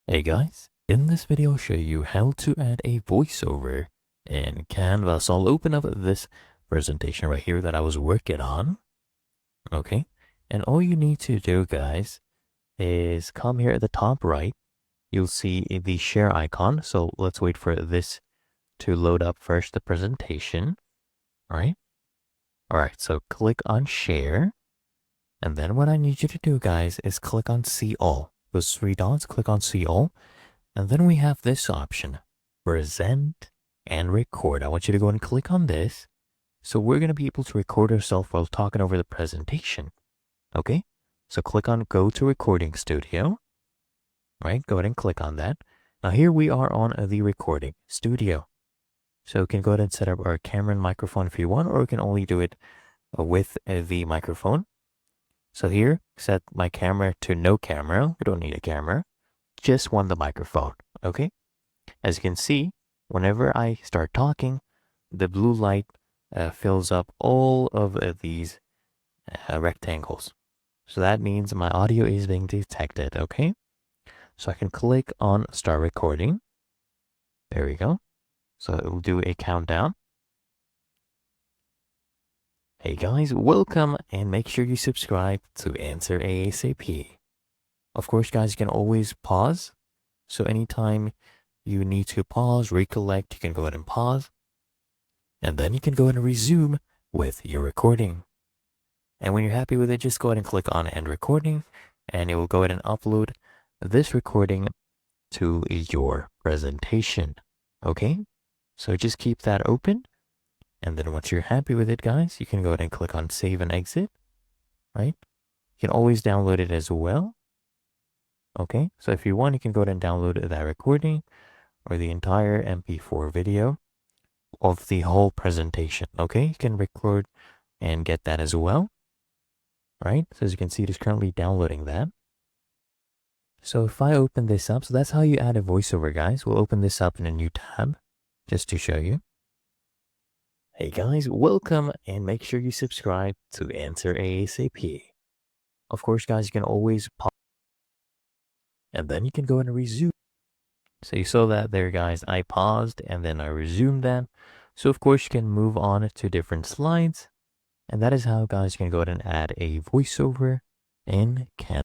Hey guys, in this video I'll show you how to add a voiceover in Canva. So I'll open up this presentation right here that I was working on. Okay, and all you need to do guys is come here at the top right. You'll see the share icon. So let's wait for this to load up first, the presentation. All right. All right, so click on share. And then what I need you to do guys is click on see all. Those three dots, click on see all. And then we have this option, present and record. I want you to go and click on this. So we're going to be able to record ourselves while talking over the presentation. Okay, so click on go to recording studio. Right, go ahead and click on that. Now here we are on the recording studio. So we can go ahead and set up our camera and microphone if you want, or we can only do it with the microphone. So here, set my camera to no camera. We don't need a camera. Just want the microphone, okay? As you can see, whenever I start talking, the blue light fills up all of these rectangles. So that means my audio is being detected, okay? So I can click on start recording. There we go. So it will do a countdown. Hey guys, welcome and make sure you subscribe to Answer ASAP. Of course, guys, you can always pause. So anytime you need to pause, recollect, you can go ahead and pause. And then you can go ahead and resume with your recording. And when you're happy with it, just go ahead and click on end recording and it will go ahead and upload this recording to your presentation. Okay, so just keep that open. And then once you're happy with it, guys, you can go ahead and click on save and exit, right? You can always download it as well. Okay, so if you want, you can go ahead and download that recording or the entire MP4 video of the whole presentation. Okay, you can record and get that as well. Right, so as you can see, it is currently downloading that. So if I open this up, so that's how you add a voiceover, guys. We'll open this up in a new tab just to show you. Hey guys, welcome and make sure you subscribe to Answer ASAP. Of course, guys, you can always pause and then you can go ahead and resume. So you saw that there, guys. I paused and then I resumed that. So of course you can move on to different slides. And that is how, guys, you can go ahead and add a voiceover in Canva.